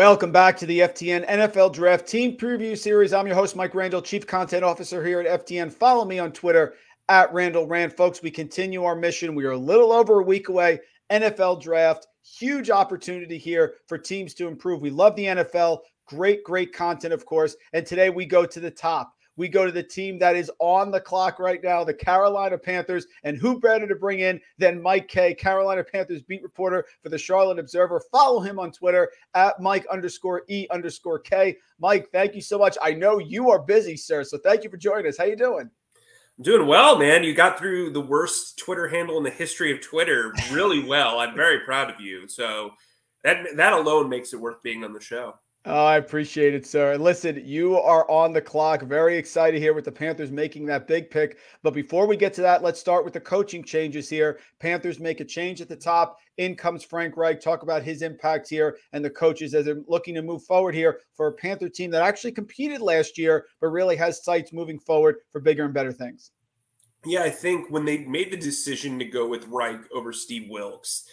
Welcome back to the FTN NFL Draft Team Preview Series. I'm your host, Mike Randle, Chief Content Officer here at FTN. Follow me on Twitter at Randle Rand. Folks, we continue our mission. We are a little over a week away. NFL Draft, huge opportunity here for teams to improve. We love the NFL. Great content, of course. And today we go to the top. We go to the team that is on the clock right now, the Carolina Panthers. And who better to bring in than Mike Kaye, Carolina Panthers beat reporter for the Charlotte Observer. Follow him on Twitter at Mike_E_K. Mike, thank you so much. I know you are busy, sir, so thank you for joining us. How you doing? I'm doing well, man. You got through the worst Twitter handle in the history of Twitter really well. I'm very proud of you. So that alone makes it worth being on the show. Oh, I appreciate it, sir. And listen, you are on the clock. Very excited here with the Panthers making that big pick. But before we get to that, let's start with the coaching changes here. Panthers make a change at the top. In comes Frank Reich. Talk about his impact here and the coaches as they're looking to move forward here for a Panther team that actually competed last year, but really has sights moving forward for bigger and better things. Yeah, I think when they made the decision to go with Reich over Steve Wilks,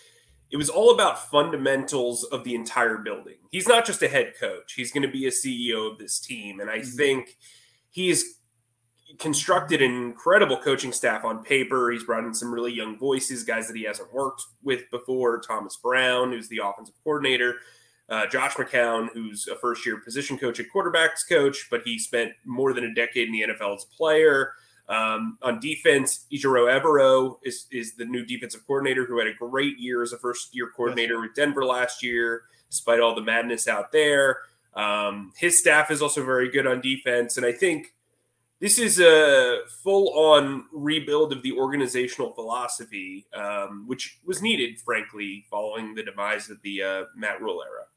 it was all about fundamentals of the entire building. He's not just a head coach. He's going to be a CEO of this team. And I think he's constructed an incredible coaching staff on paper. He's brought in some really young voices, guys that he hasn't worked with before. Thomas Brown, who's the offensive coordinator. Josh McCown, who's a first-year position coach at quarterbacks coach, but he spent more than a decade in the NFL as a player. On defense, Ejiro Evero is the new defensive coordinator who had a great year as a first-year coordinator with Denver last year, despite all the madness out there. His staff is also very good on defense, and I think this is a full-on rebuild of the organizational philosophy, which was needed, frankly, following the demise of the Matt Rule era.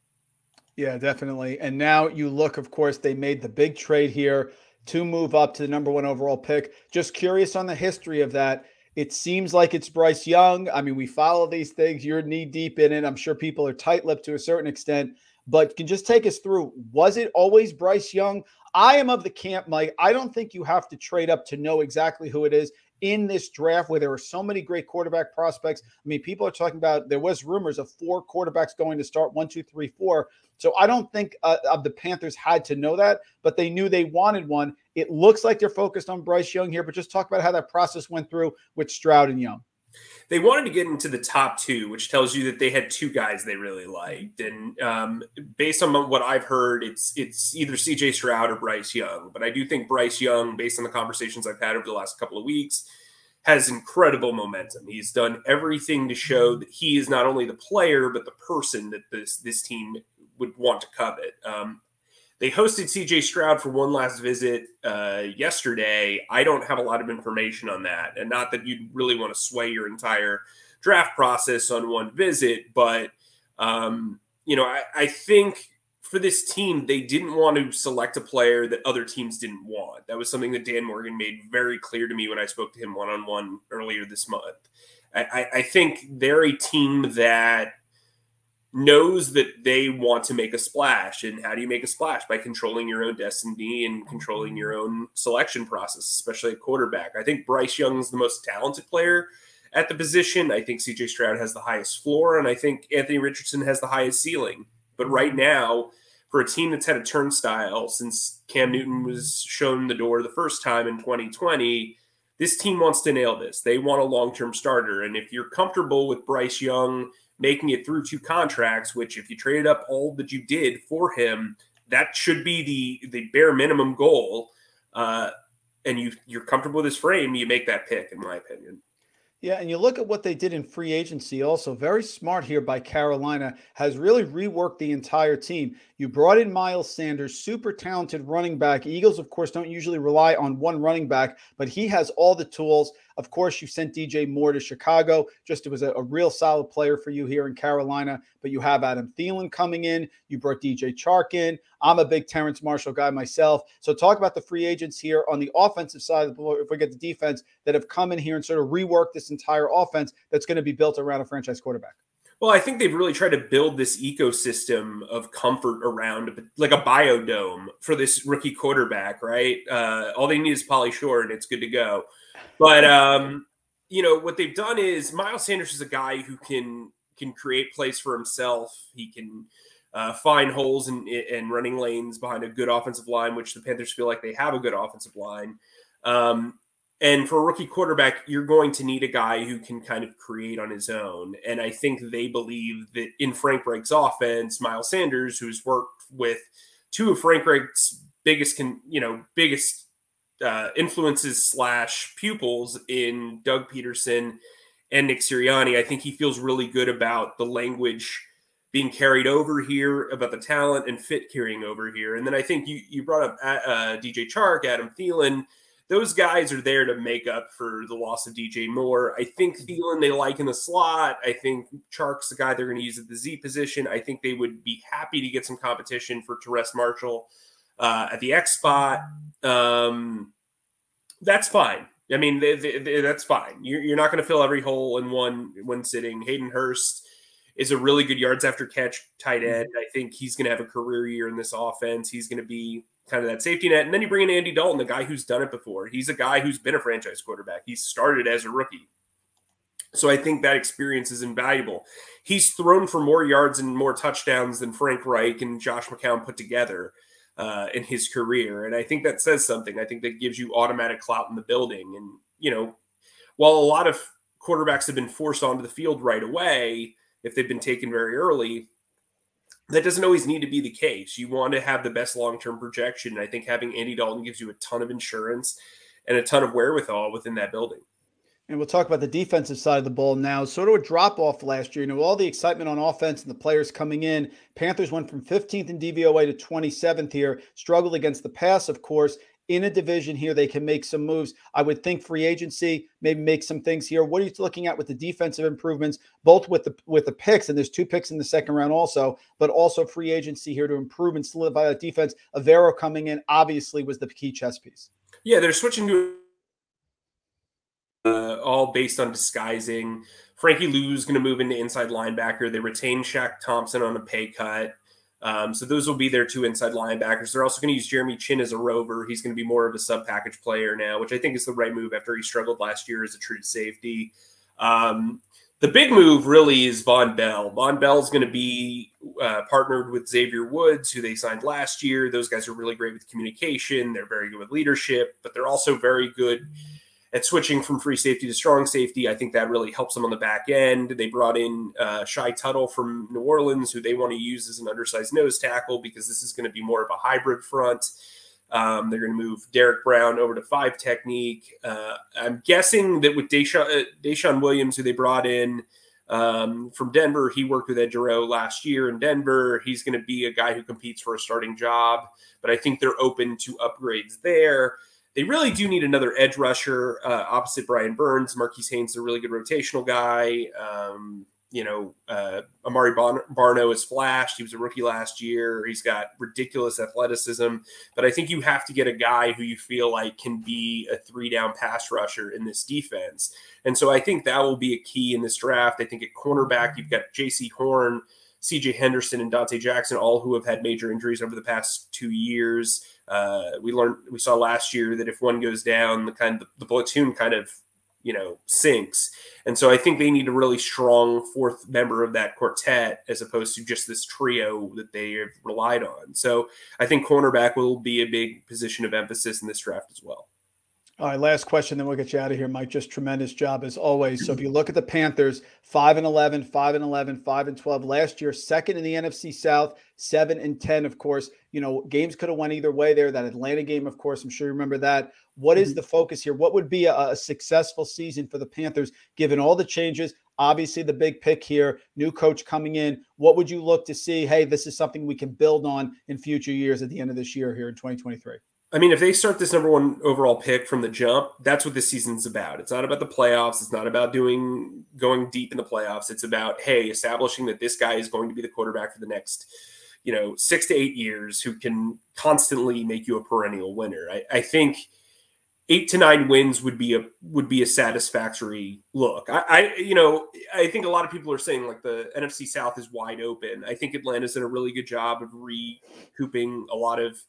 Yeah, definitely. And now you look, of course, they made the big trade here to move up to the #1 overall pick. Just curious on the history of that. It seems like it's Bryce Young. I mean, we follow these things. You're knee deep in it. I'm sure people are tight-lipped to a certain extent, but can just take us through. Was it always Bryce Young? I am of the camp, Mike. I don't think you have to trade up to know exactly who it is in this draft where there are so many great quarterback prospects. I mean, people are talking about, there was rumors of 4 quarterbacks going to start, 1, 2, 3, 4. So I don't think of the Panthers had to know that, but they knew they wanted one. It looks like they're focused on Bryce Young here, but just talk about how that process went through with Stroud and Young. They wanted to get into the top 2, which tells you that they had 2 guys they really liked. And based on what I've heard, it's either CJ Stroud or Bryce Young. But I do think Bryce Young, based on the conversations I've had over the last couple of weeks, has incredible momentum. He's done everything to show that he is not only the player, but the person that this team would want to covet. They hosted CJ Stroud for one last visit yesterday. I don't have a lot of information on that. And not that you'd really want to sway your entire draft process on one visit, but, I think for this team, they didn't want to select a player that other teams didn't want. That was something that Dan Morgan made very clear to me when I spoke to him one-on-one earlier this month. I think they're a team that knows that they want to make a splash. And how do you make a splash? By controlling your own destiny and controlling your own selection process, especially at quarterback. I think Bryce Young is the most talented player at the position. I think CJ Stroud has the highest floor, and I think Anthony Richardson has the highest ceiling. But right now, for a team that's had a turnstile since Cam Newton was shown the door the first time in 2020, this team wants to nail this. They want a long-term starter. And if you're comfortable with Bryce Young making it through 2 contracts, which if you traded up all that you did for him, that should be the bare minimum goal. And you're comfortable with his frame, you make that pick, in my opinion. Yeah, and you look at what they did in free agency also. Very smart here by Carolina, has really reworked the entire team. You brought in Miles Sanders, super talented running back. Eagles, of course, don't usually rely on one running back, but he has all the tools. Of course, you sent DJ Moore to Chicago. Just it was a real solid player for you here in Carolina. But you have Adam Thielen coming in. You brought DJ Chark in. I'm a big Terrence Marshall guy myself. So talk about the free agents here on the offensive side of the ball, if we get the defense, that have come in here and sort of reworked this entire offense that's going to be built around a franchise quarterback. Well, I think they've really tried to build this ecosystem of comfort around, like a biodome for this rookie quarterback, right? All they need is Pauly Shore, and it's good to go. But, what they've done is Miles Sanders is a guy who can create plays for himself. He can find holes and running lanes behind a good offensive line, which the Panthers feel like they have a good offensive line. And for a rookie quarterback, you're going to need a guy who can kind of create on his own. And I think they believe that in Frank Reich's offense, Miles Sanders, who's worked with two of Frank Reich's biggest influences / pupils in Doug Peterson and Nick Sirianni, I think he feels really good about the language being carried over here, about the talent and fit carrying over here. And then I think you brought up DJ Chark, Adam Thielen. Those guys are there to make up for the loss of DJ Moore. I think Thielen they like in the slot. I think Chark's the guy they're going to use at the Z position. I think they would be happy to get some competition for Terrence Marshall at the X spot. That's fine. I mean, that's fine. You're not going to fill every hole in one sitting. Hayden Hurst is a really good yards after catch tight end. I think he's going to have a career year in this offense. He's going to be kind of that safety net. And then you bring in Andy Dalton, the guy who's done it before. He's a guy who's been a franchise quarterback. He started as a rookie. So I think that experience is invaluable. He's thrown for more yards and more touchdowns than Frank Reich and Josh McCown put together in his career. And I think that says something. I think that gives you automatic clout in the building. And, you know, while a lot of quarterbacks have been forced onto the field right away, if they've been taken very early, that doesn't always need to be the case. You want to have the best long-term projection. And I think having Andy Dalton gives you a ton of insurance and a ton of wherewithal within that building. And we'll talk about the defensive side of the ball now. Sort of a drop-off last year. You know, all the excitement on offense and the players coming in. Panthers went from 15th in DVOA to 27th here. Struggled against the pass, of course. In a division here, they can make some moves. I would think free agency, maybe make some things here. What are you looking at with the defensive improvements, both with the picks, and there's 2 picks in the second round also, but also free agency here to improve and solidify that defense? Avero coming in obviously was the key chess piece. Yeah, they're switching to all based on disguising. Frankie Lou's going to move into inside linebacker. They retain Shaq Thompson on a pay cut. So those will be their 2 inside linebackers. They're also going to use Jeremy Chin as a rover. He's going to be more of a sub-package player now, which I think is the right move after he struggled last year as a true safety. The big move really is Von Bell. Von Bell is going to be partnered with Xavier Woods, who they signed last year. Those guys are really great with communication. They're very good with leadership, but they're also very good at switching from free safety to strong safety. I think that really helps them on the back end. They brought in Shai Tuttle from New Orleans, who they want to use as an undersized nose tackle because this is going to be more of a hybrid front. They're going to move Derek Brown over to 5 technique. I'm guessing that with Deshaun Williams, who they brought in from Denver, he worked with Ed Giroux last year in Denver. He's going to be a guy who competes for a starting job, but I think they're open to upgrades there. They really do need another edge rusher opposite Brian Burns. Marquise Haynes is a really good rotational guy. Amari Barno has flashed. He was a rookie last year. He's got ridiculous athleticism. But I think you have to get a guy who you feel like can be a 3-down pass rusher in this defense. And so I think that will be a key in this draft. I think at cornerback, you've got J.C. Horn, C.J. Henderson, and Dante Jackson, all who have had major injuries over the past 2 years. We saw last year that if one goes down, the platoon kind of, sinks. And so I think they need a really strong 4th member of that quartet as opposed to just this trio that they have relied on. So I think cornerback will be a big position of emphasis in this draft as well. All right, last question, then we'll get you out of here, Mike. Just tremendous job as always. So if you look at the Panthers, 5-11, 5-11, 5-12 last year, 2nd in the NFC South, 7-10, of course. Games could have went either way there. That Atlanta game, of course, I'm sure you remember that. What is the focus here? What would be a successful season for the Panthers, given all the changes? Obviously, the big pick here, new coach coming in. What would you look to see? Hey, this is something we can build on in future years at the end of this year here in 2023. I mean, if they start this #1 overall pick from the jump, that's what this season's about. It's not about the playoffs. It's not about going deep in the playoffs. It's about, hey, establishing that this guy is going to be the quarterback for the next, 6 to 8 years who can constantly make you a perennial winner. I think 8 to 9 wins would be a satisfactory look. I think a lot of people are saying like the NFC South is wide open. I think Atlanta's done a really good job of recouping a lot of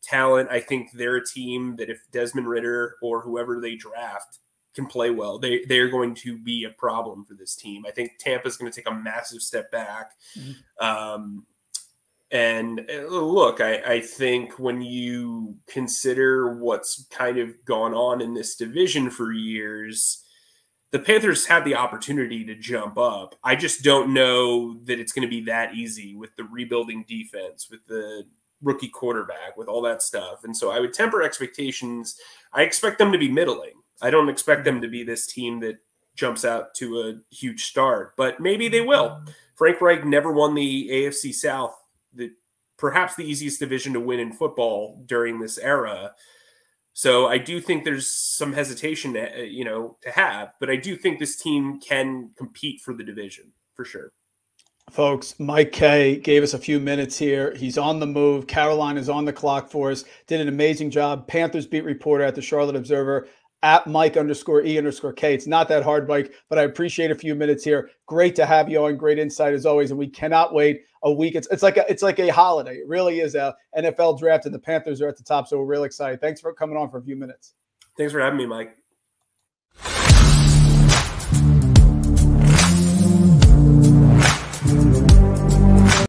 talent. I think they're a team that if Desmond Ridder or whoever they draft can play well, they're going to be a problem for this team. I think Tampa's going to take a massive step back. And look, I think when you consider what's kind of gone on in this division for years, the Panthers have the opportunity to jump up. I just don't know that it's going to be that easy with the rebuilding defense, with the rookie quarterback, with all that stuff. And so I would temper expectations. I expect them to be middling. I don't expect them to be this team that jumps out to a huge start, but maybe they will. Frank Reich never won the AFC South, perhaps the easiest division to win in football during this era. So I do think there's some hesitation, to have, but I do think this team can compete for the division for sure. Folks, Mike Kaye gave us a few minutes here. He's on the move. Caroline is on the clock for us. Did an amazing job. Panthers beat reporter at the Charlotte Observer, at Mike_E_K. It's not that hard, Mike, but I appreciate a few minutes here. Great to have you on. Great insight as always. And we cannot wait a week. It's like a holiday. It really is a NFL draft, and the Panthers are at the top. So we're really excited. Thanks for coming on for a few minutes. Thanks for having me, Mike.